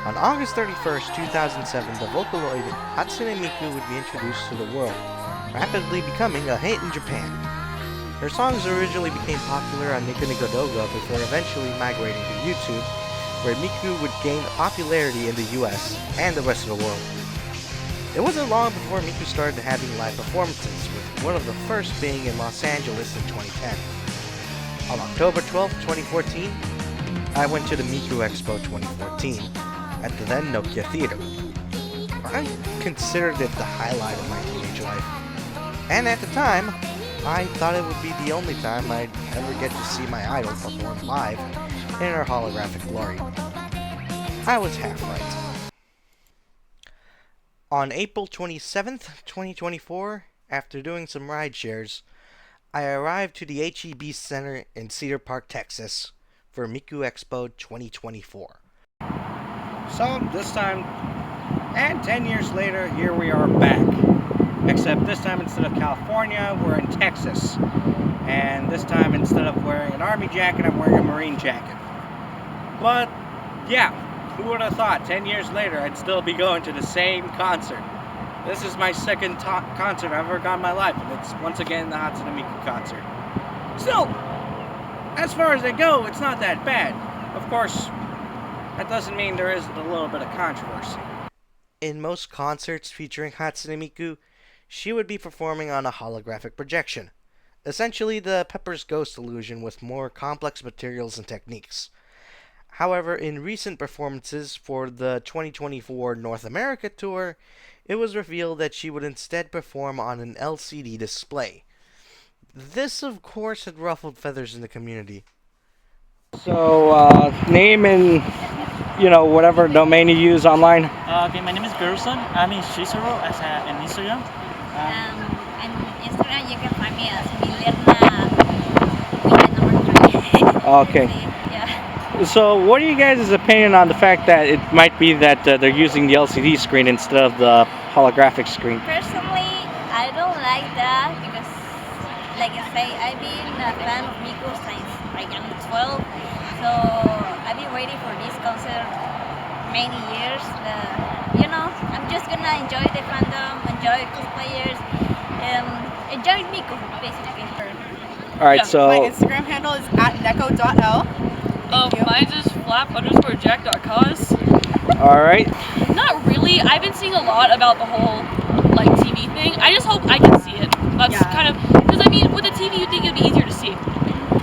On August 31st, 2007, the Vocaloid Hatsune Miku would be introduced to the world, rapidly becoming a hit in Japan. Her songs originally became popular on Nico Nico Doga before eventually migrating to YouTube, where Miku would gain popularity in the US and the rest of the world. It wasn't long before Miku started having live performances, with one of the first being in Los Angeles in 2010. On October 12, 2014, I went to the MIKU EXPO 2014 at the then Nokia Theater. I considered it the highlight of my teenage life, and at the time, I thought it would be the only time I'd ever get to see my idol perform live in her holographic glory. I was half right. On April 27th, 2024, after doing some ride shares, I arrived to the HEB Center in Cedar Park, Texas for MIKU EXPO 2024. So, this time, and 10 years later, here we are back. Except this time, instead of California, we're in Texas. And this time, instead of wearing an army jacket, I'm wearing a marine jacket. But, yeah, who would have thought 10 years later I'd still be going to the same concert? This is my second concert I've ever gone in my life, and it's once again the Hatsune Miku concert. Still, as far as they go, it's not that bad. Of course, that doesn't mean there isn't a little bit of controversy. In most concerts featuring Hatsune Miku, she would be performing on a holographic projection, essentially the Pepper's Ghost illusion with more complex materials and techniques. However, in recent performances for the 2024 North America tour, it was revealed that she would instead perform on an LCD display. This, of course, had ruffled feathers in the community. So, name and, whatever domain you use online. Okay, my name is Gerson. I'm in Shizuru as an Instagram. On Instagram, you can find me as Milerna. Okay. Yeah. So, what are you guys' opinion on the fact that it might be that they're using the LCD screen instead of the holographic screen? Personally, I don't like that because, like I say, I've been a fan of Miku since I'm 12. So I've been waiting for this concert many years. I'm just gonna enjoy the fandom, enjoy cosplayers, enjoy Miku, basically. Alright, Yeah, so... my Instagram handle is @neko.l. Mine's is flap_jack.cos. Alright. Not really. I've been seeing a lot about the whole TV thing. I just hope I can see it. That's kind of because with the TV you'd think it'd be easier to see.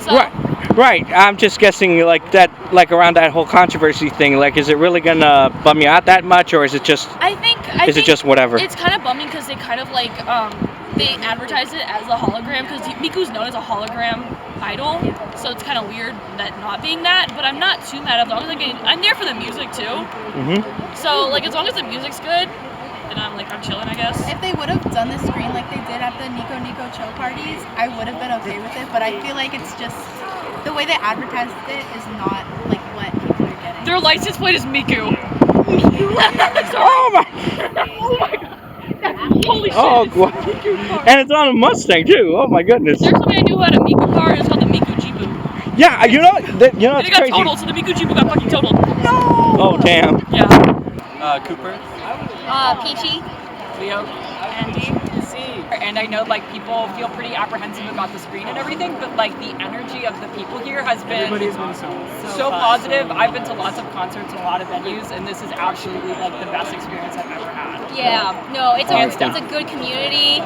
So Right. I'm just guessing around that whole controversy thing. Is it really gonna bum you out that much, or is it just? I think it just whatever? It's kind of bumming because they kind of they advertise it as a hologram because Miku's known as a hologram idol, so it's kind of weird that not being that. But I'm not too mad as long as I'm there for the music too. So as long as the music's good, then I'm chilling, I guess. If they would have done the screen like they did at the Nico Nico Chill parties, I would have been okay with it. But I feel like it's just the way they advertised it is not what people are getting. Their license plate is Miku. Oh my god! Holy shit! Oh, and it's on a Mustang too. Oh my goodness! There's something I knew had a Miku car. It's called the Miku Jibu. Yeah, and it's it got crazy. totaled, so the Miku Jibu got fucking totaled. No! Oh damn! Yeah. Cooper. Peachy. Leo. Andy. C. And I know people feel pretty apprehensive about the screen and everything, but the energy of the people here has been so positive. I've been to lots of concerts and a lot of venues, and this is absolutely the best experience I've ever had. Yeah. No, it's Hands a down. good community.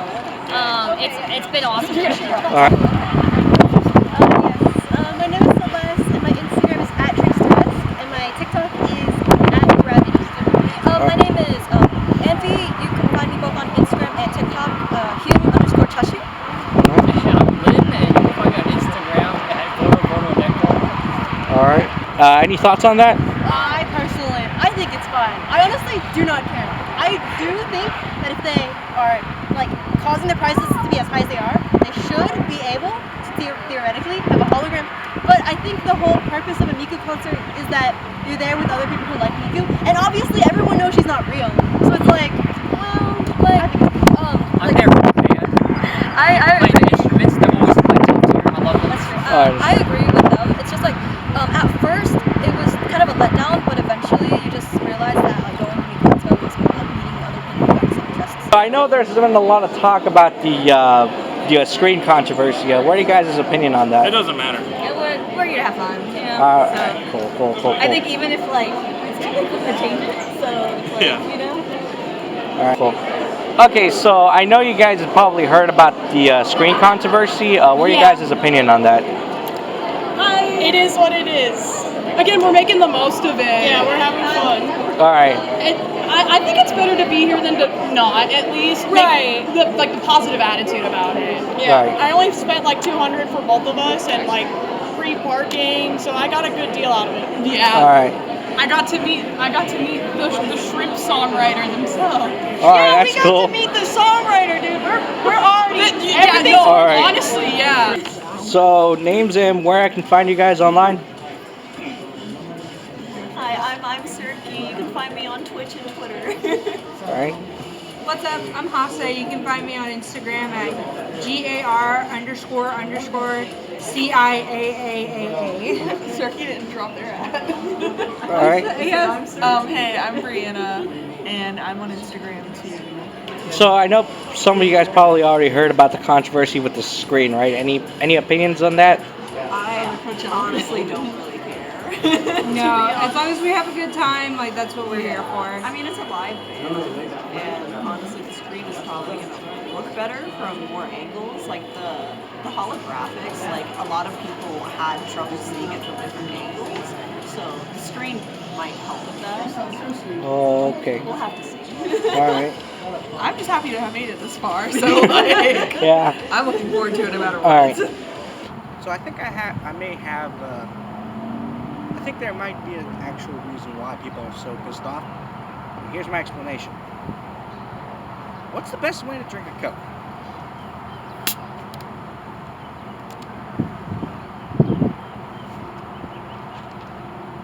It's been awesome. All right. My name is Celeste, and my Instagram is @TricksterS, and my TikTok is @Rabbit. My name is Envy. You can find me both on Instagram and TikTok, Hugh_Chashi. I'm Lynn, and you can find me on Instagram @GoroGoroNeko. All right. Any thoughts on that? I think it's fine. I honestly do not care. I do think that if they are causing the prices to be as high as they are, they should be able to theoretically have a hologram. But I think the whole purpose of a Miku concert is that you're there with other people who like Miku, and obviously everyone knows she's not real. So it's I'm there for the band. I Like the instruments, they've always played top tier. I love them. That's true. I agree with them. It's just at first it was kind of a letdown, but eventually you just realize I know there's been a lot of talk about the screen controversy. What are you guys' opinion on that? It doesn't matter. Yeah, we're here to have fun, you know. Cool. I think even if like it's too late to change it, so it's like you know. All right, cool. Okay, so I know you guys have probably heard about the screen controversy. What are you guys' opinion on that? It is what it is. Again, we're making the most of it. Yeah, we're having fun. All right. I think it's better to be here than to not, at least. Right. Make the positive attitude about it. Yeah. Right. I only spent like $200 for both of us and like free parking, so I got a good deal out of it. Yeah. All right. I got to meet the shrimp songwriter themselves. All right, that's cool. We got to meet the songwriter, dude. We're already everything's All right. honestly, yeah. So names and where I can find you guys online. Hi, I'm Serki. You can find me on Twitch and Twitter. All right. What's up? I'm Hase. You can find me on Instagram at GAR__CIAAAA. Serki didn't drop their ad. All right. Hey, I'm Brianna, and I'm on Instagram too. So I know some of you guys probably already heard about the controversy with the screen, right? Any opinions on that? I honestly don't really care. No, as long as we have a good time, like that's what we're here for. I mean, it's a live band, and honestly, the screen is probably gonna look better from more angles. Like the holographics, like a lot of people had trouble seeing it from different angles, so the screen might help with that. Oh, okay. We'll have to see. All right. I'm just happy to have made it this far, so like, Yeah. I'm looking forward to it no matter what. All right. So I think I think there might be an actual reason why people are so pissed off. Here's my explanation. What's the best way to drink a Coke?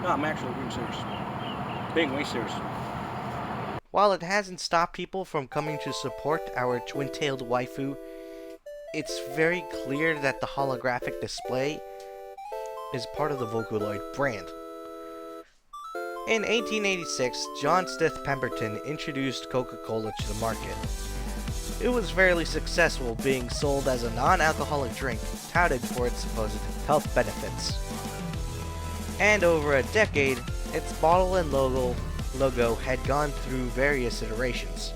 No, I'm actually being serious. Being way serious. While it hasn't stopped people from coming to support our twin-tailed waifu, it's very clear that the holographic display is part of the Vocaloid brand. In 1886, John Stith Pemberton introduced Coca-Cola to the market. It was fairly successful, being sold as a non-alcoholic drink touted for its supposed health benefits. And over a decade, its bottle and logo had gone through various iterations.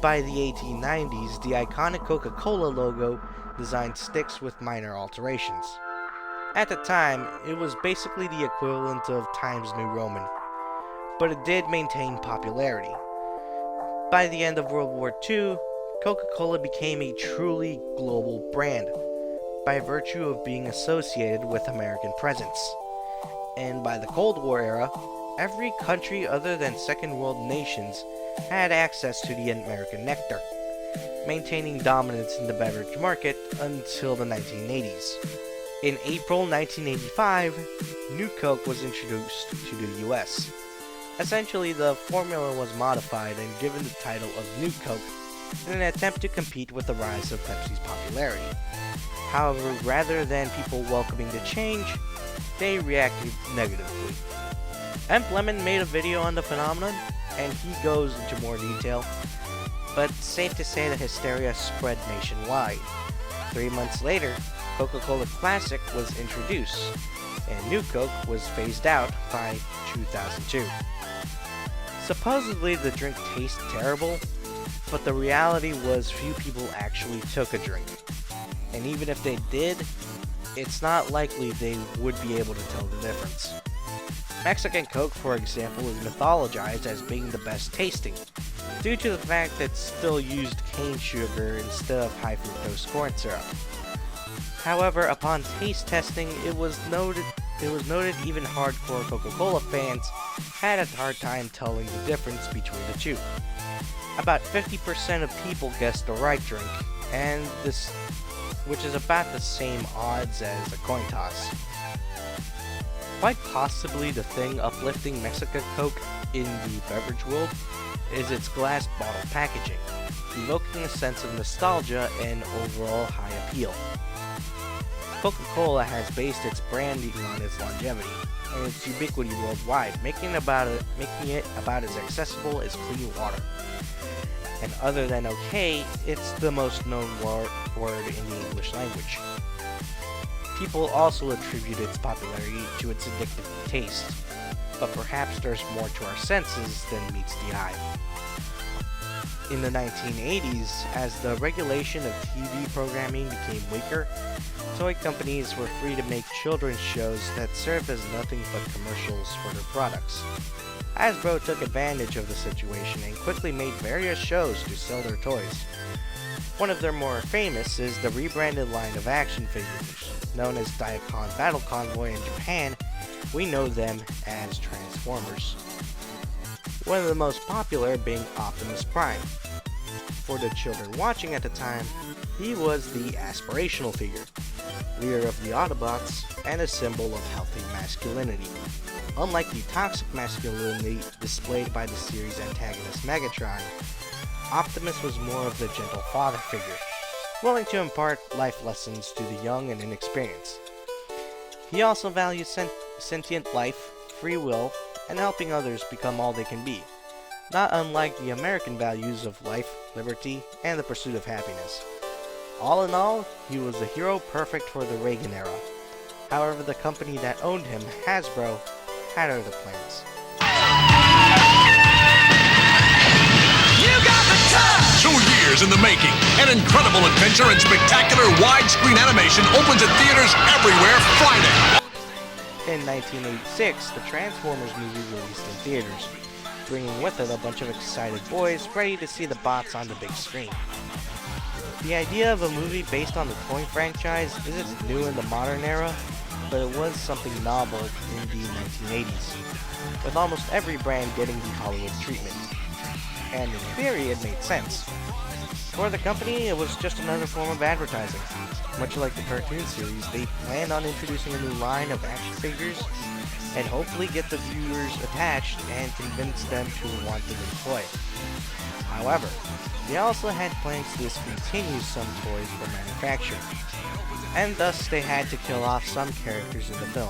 By the 1890s, the iconic Coca-Cola logo design sticks with minor alterations. At the time, it was basically the equivalent of Times New Roman, but it did maintain popularity. By the end of World War II, Coca-Cola became a truly global brand, by virtue of being associated with American presence. And by the Cold War era, every country other than Second World nations had access to the American nectar, maintaining dominance in the beverage market until the 1980s. In April 1985, New Coke was introduced to the US. Essentially, the formula was modified and given the title of New Coke in an attempt to compete with the rise of Pepsi's popularity. However, rather than people welcoming the change, they reacted negatively. Emp Lemon made a video on the phenomenon, and he goes into more detail, but safe to say the hysteria spread nationwide. 3 months later, Coca-Cola Classic was introduced, and New Coke was phased out by 2002. Supposedly the drink tastes terrible, but the reality was few people actually took a drink. And even if they did, it's not likely they would be able to tell the difference. Mexican Coke, for example, is mythologized as being the best tasting, due to the fact that it still used cane sugar instead of high fructose corn syrup. However, upon taste testing, it was noted even hardcore Coca-Cola fans had a hard time telling the difference between the two. About 50% of people guessed the right drink, and which is about the same odds as a coin toss. Quite possibly the thing uplifting Mexican Coke in the beverage world is its glass bottle packaging, evoking a sense of nostalgia and overall high appeal. Coca-Cola has based its branding on its longevity and its ubiquity worldwide, making it about as accessible as clean water. and other than okay, it's the most known word in the English language. People also attribute its popularity to its addictive taste, but perhaps there's more to our senses than meets the eye. In the 1980s, as the regulation of TV programming became weaker, toy companies were free to make children's shows that served as nothing but commercials for their products. Hasbro took advantage of the situation and quickly made various shows to sell their toys. One of their more famous is the rebranded line of action figures. Known as Diacon Battle Convoy in Japan, we know them as Transformers. One of the most popular being Optimus Prime. For the children watching at the time, he was the aspirational figure, leader of the Autobots, and a symbol of healthy masculinity. Unlike the toxic masculinity displayed by the series antagonist Megatron, Optimus was more of the gentle father figure, willing to impart life lessons to the young and inexperienced. He also valued sentient life, free will, and helping others become all they can be, not unlike the American values of life, liberty, and the pursuit of happiness. All in all, he was a hero perfect for the Reagan era. However, the company that owned him, Hasbro, had other plans. 2 years in the making, an incredible adventure and spectacular widescreen animation opens at theaters everywhere Friday. In 1986, the Transformers movie released in theaters, bringing with it a bunch of excited boys ready to see the bots on the big screen. The idea of a movie based on the toy franchise isn't new in the modern era, but it was something novel in the 1980s, with almost every brand getting the Hollywood treatment. And in theory, it made sense. For the company, it was just another form of advertising. Much like the cartoon series, they planned on introducing a new line of action figures and hopefully get the viewers attached and convince them to want the new toy. However, they also had plans to discontinue some toys for manufacture, and thus they had to kill off some characters in the film.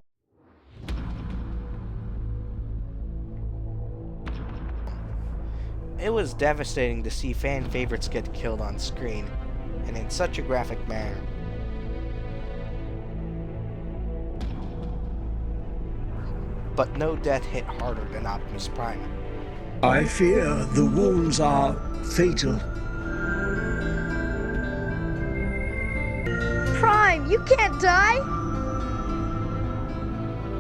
It was devastating to see fan favorites get killed on screen, and in such a graphic manner. But no death hit harder than Optimus Prime. I fear the wounds are fatal. Prime, you can't die!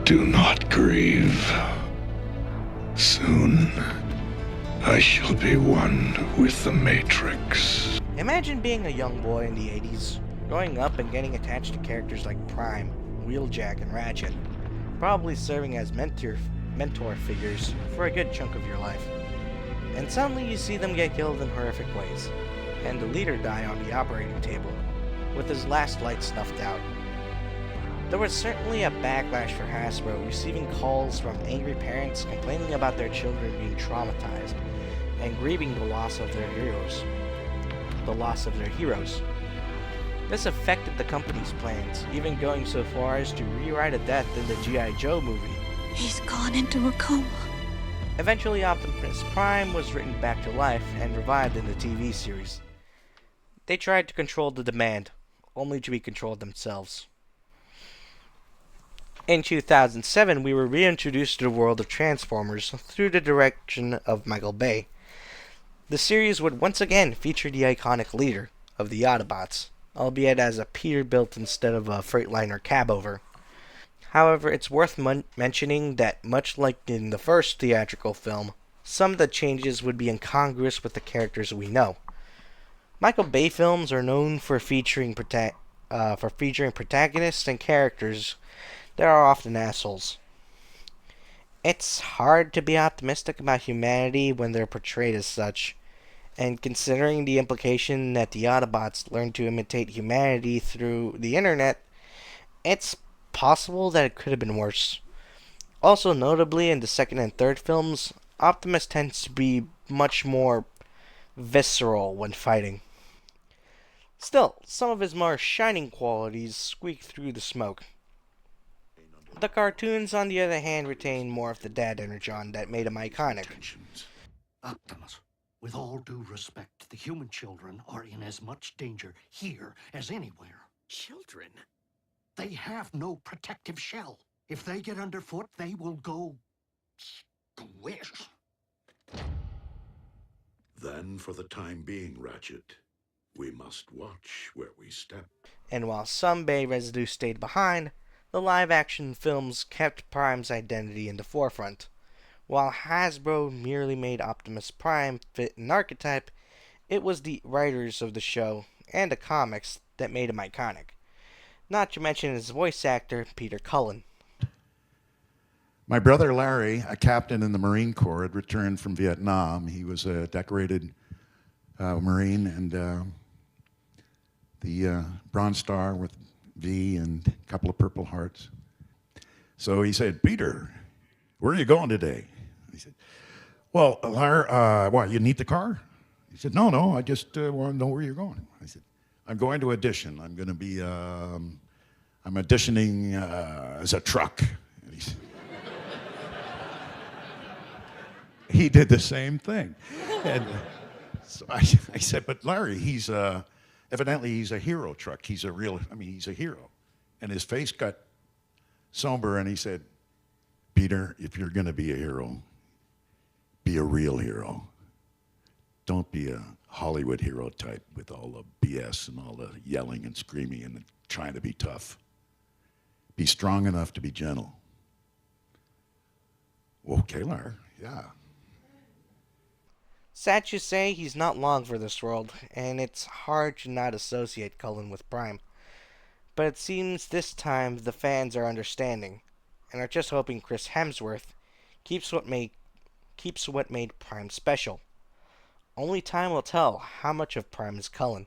Do not grieve. Soon, I shall be one with the Matrix. Imagine being a young boy in the 80s, growing up and getting attached to characters like Prime, Wheeljack, and Ratchet, probably serving as mentor figures for a good chunk of your life. And suddenly you see them get killed in horrific ways, and the leader die on the operating table, with his last light snuffed out. There was certainly a backlash for Hasbro, receiving calls from angry parents complaining about their children being traumatized and grieving the loss of their heroes. This affected the company's plans, even going so far as to rewrite a death in the G.I. Joe movie. He's gone into a coma. Eventually, Optimus Prime was written back to life and revived in the TV series. They tried to control the demand, only to be controlled themselves. In 2007, we were reintroduced to the world of Transformers through the direction of Michael Bay. The series would once again feature the iconic leader of the Autobots, albeit as a Peterbilt instead of a Freightliner cabover. However, it's worth mentioning that much like in the first theatrical film, some of the changes would be incongruous with the characters we know. Michael Bay films are known for featuring protagonists and characters that are often assholes. It's hard to be optimistic about humanity when they're portrayed as such, and considering the implication that the Autobots learn to imitate humanity through the internet, it's possible that it could have been worse. Also notably, in the second and third films, Optimus tends to be much more visceral when fighting. Still, some of his more shining qualities squeak through the smoke. The cartoons, on the other hand, retain more of the dad energon that made him iconic. Optimus, With all due respect, the human children are in as much danger here as anywhere. Children? They have no protective shell. If they get underfoot, they will go squish. Then, for the time being, Ratchet, we must watch where we step. And while some Bay residue stayed behind, the live-action films kept Prime's identity in the forefront. While Hasbro merely made Optimus Prime fit an archetype, it was the writers of the show and the comics that made him iconic. Not to mention his voice actor, Peter Cullen. My brother Larry, a captain in the Marine Corps, had returned from Vietnam. He was a decorated Marine, and the Bronze Star with V and a couple of Purple Hearts. So he said, "Peter, where are you going today?" He said, "Well, Larry, what, you need the car?" He said, No, I just want to know where you're going." I said, "I'm going to audition. I'm going to be, I'm auditioning as a truck." And he did the same thing. And so I said, "But Larry, he's evidently he's a hero truck. He's a hero." And his face got somber, and he said, "Peter, if you're going to be a hero, be a real hero. Don't be a Hollywood hero type with all the BS and all the yelling and screaming and trying to be tough. Be strong enough to be gentle." "Okay, Larry, yeah." Sad to say, he's not long for this world, and it's hard to not associate Cullen with Prime. But it seems this time the fans are understanding, and are just hoping Chris Hemsworth keeps what made Prime special. Only time will tell how much of Prime is Cullen.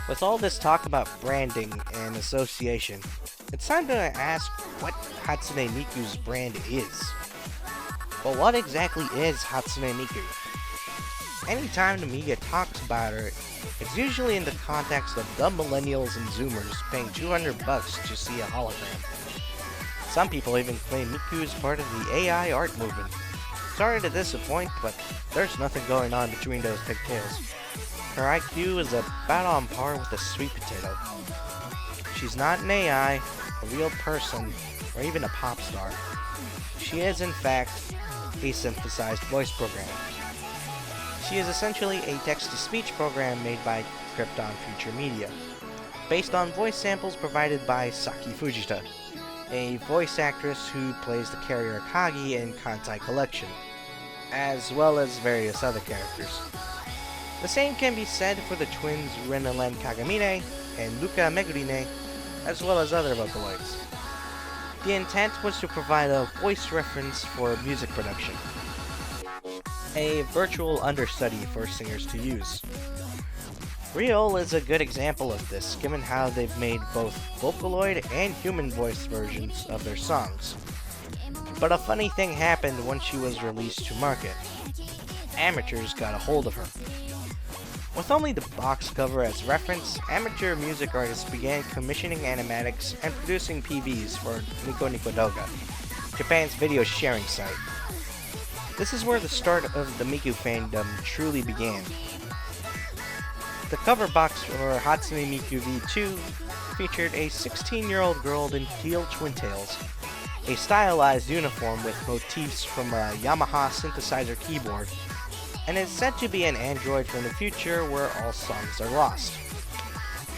With all this talk about branding and association, it's time to ask what Hatsune Miku's brand is. But what exactly is Hatsune Miku? Anytime the media talks about her, it's usually in the context of the millennials and zoomers paying $200 to see a hologram. Some people even claim Miku is part of the AI art movement. Sorry to disappoint, but there's nothing going on between those pigtails. Her IQ is about on par with a sweet potato. She's not an AI, a real person, or even a pop star. She is, in fact, a synthesized voice program. She is essentially a text-to-speech program made by Krypton Future Media, based on voice samples provided by Saki Fujita, a voice actress who plays the carrier Kagi in Kantai Collection, as well as various other characters. The same can be said for the twins Renalen Kagamine and Luca Megurine, as well as other Vocaloids. The intent was to provide a voice reference for music production, a virtual understudy for singers to use. Real is a good example of this, given how they've made both Vocaloid and human voice versions of their songs. But a funny thing happened once she was released to market. Amateurs got a hold of her. With only the box cover as reference, amateur music artists began commissioning animatics and producing PVs for Nico Nico Doga, Japan's video sharing site. This is where the start of the Miku fandom truly began. The cover box for Hatsune Miku V2 featured a 16-year-old girl in teal twin tails, a stylized uniform with motifs from a Yamaha synthesizer keyboard, and is said to be an android from the future where all songs are lost.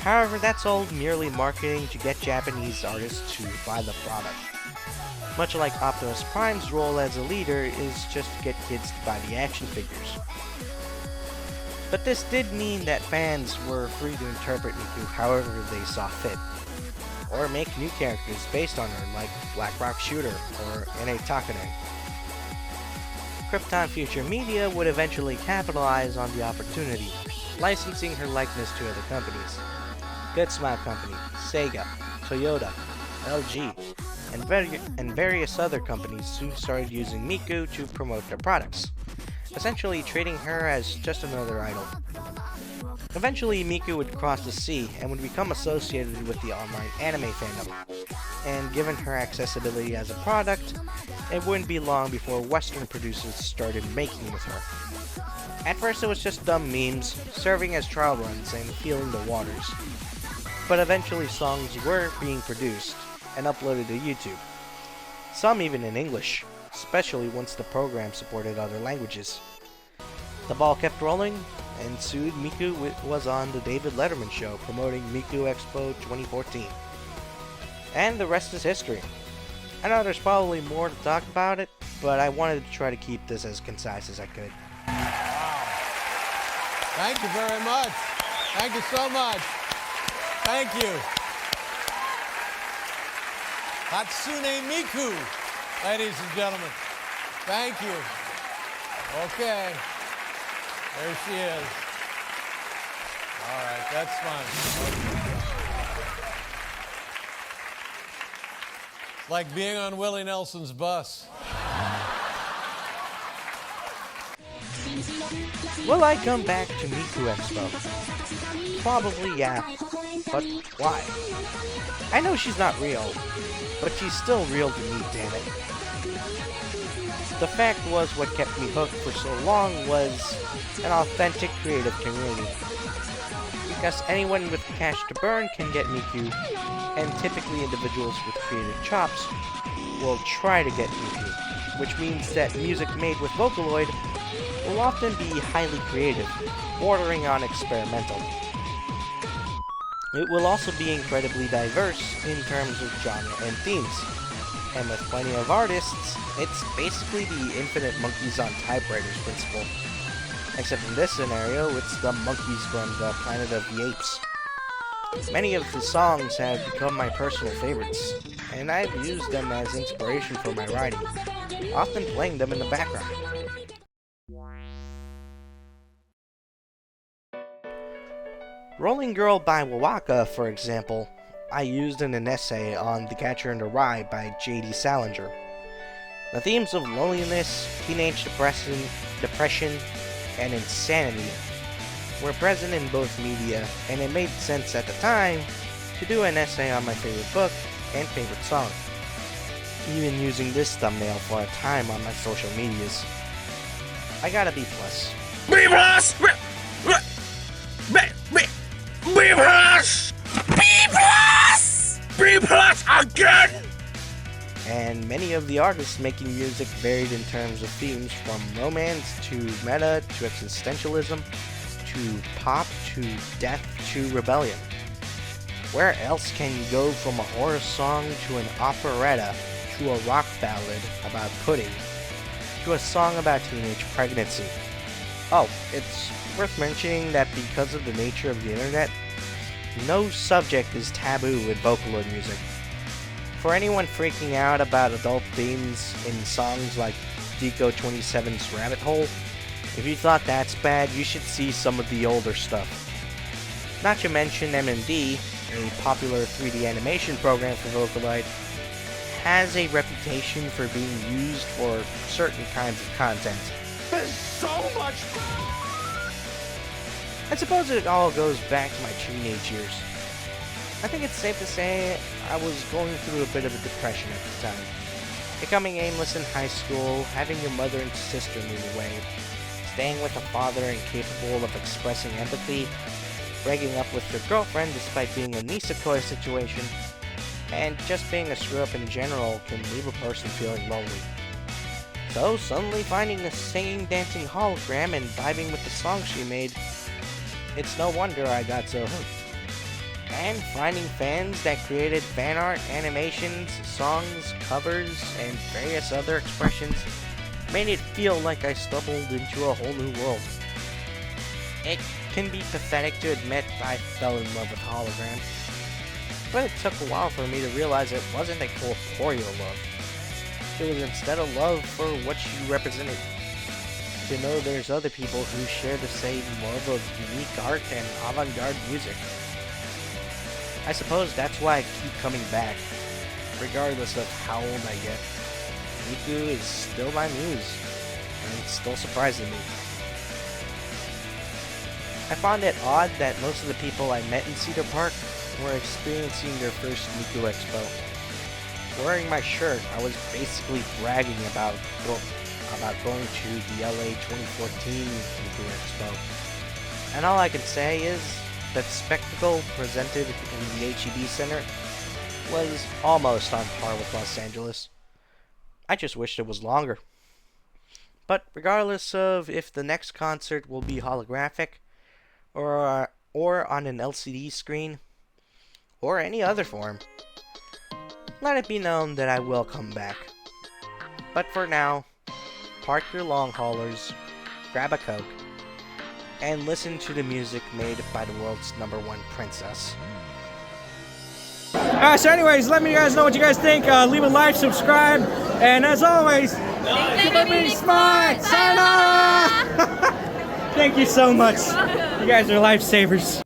However, that's all merely marketing to get Japanese artists to buy the product. Much like Optimus Prime's role as a leader is just to get kids to buy the action figures. But this did mean that fans were free to interpret Miku however they saw fit, or make new characters based on her like Black Rock Shooter or Ine Takane. Krypton Future Media would eventually capitalize on the opportunity, licensing her likeness to other companies. Good Smile Company, Sega, Toyota, LG, and various other companies who started using Miku to promote their products, essentially treating her as just another idol. Eventually, Miku would cross the sea and would become associated with the online anime fandom, and given her accessibility as a product, it wouldn't be long before Western producers started making with her. At first it was just dumb memes, serving as trial runs and feeling the waters. But eventually songs were being produced and uploaded to YouTube. Some even in English, especially once the program supported other languages. The ball kept rolling, and soon Miku was on the David Letterman show promoting MIKU EXPO 2014. And the rest is history. I know there's probably more to talk about it, but I wanted to try to keep this as concise as I could. Thank you very much. Thank you so much. Thank you. Hatsune Miku, ladies and gentlemen. Thank you. Okay. There she is. All right, that's fine. It's like being on Willie Nelson's bus. Will I come back to MIKU EXPO? Probably, yeah. But why? I know she's not real, but she's still real to me, damn it. The fact was, what kept me hooked for so long was an authentic creative community. Because anyone with cash to burn can get Miku, and typically individuals with creative chops will try to get Miku, which means that music made with Vocaloid will often be highly creative, bordering on experimental. It will also be incredibly diverse in terms of genre and themes, and with plenty of artists, it's basically the infinite monkeys on typewriters principle. Except in this scenario, it's the monkeys from the Planet of the Apes. Many of the songs have become my personal favorites, and I've used them as inspiration for my writing, often playing them in the background. Rolling Girl by Wawaka, for example, I used in an essay on The Catcher in the Rye by J.D. Salinger. The themes of loneliness, teenage depression, and insanity were present in both media, and it made sense at the time to do an essay on my favorite book and favorite song, even using this thumbnail for a time on my social medias. I got a B+. B+! B+! B+! Again! And many of the artists making music varied in terms of themes, from romance to meta to existentialism to pop to death to rebellion. Where else can you go from a horror song to an operetta to a rock ballad about pudding to a song about teenage pregnancy? Oh, it's worth mentioning that because of the nature of the internet, no subject is taboo with Vocaloid music. For anyone freaking out about adult themes in songs like Deco 27's Rabbit Hole, if you thought that's bad, you should see some of the older stuff. Not to mention MMD, a popular 3D animation program for Vocaloid, has a reputation for being used for certain kinds of content. There's so much... I suppose it all goes back to my teenage years. I think it's safe to say I was going through a bit of a depression at the time. Becoming aimless in high school, having your mother and sister move away, staying with a father incapable of expressing empathy, breaking up with your girlfriend despite being a nisekoi situation, and just being a screw-up in general can leave a person feeling lonely. So suddenly finding a singing, dancing hologram and vibing with the song she made, it's no wonder I got so hooked. And finding fans that created fan art, animations, songs, covers, and various other expressions made it feel like I stumbled into a whole new world. It can be pathetic to admit I fell in love with Hologram, but it took a while for me to realize it wasn't a corporeal love. It was instead a love for what she represented. To know there's other people who share the same love of unique art and avant-garde music. I suppose that's why I keep coming back, regardless of how old I get. Miku is still my muse, and it's still surprising me. I found it odd that most of the people I met in Cedar Park were experiencing their first MIKU EXPO. wearing my shirt, I was basically bragging about going to the LA 2014 MIKU Expo. And all I can say is that spectacle presented in the HEB Center was almost on par with Los Angeles. I just wished it was longer. But regardless of if the next concert will be holographic, or on an LCD screen, or any other form, let it be known that I will come back. But for now, park your long haulers, grab a Coke, and listen to the music made by the world's #1 princess. Alright, so anyways, let me guys know what you guys think. Leave a like, subscribe, and as always, keep on being smart. Sayonara! Thank you so much. You guys are lifesavers.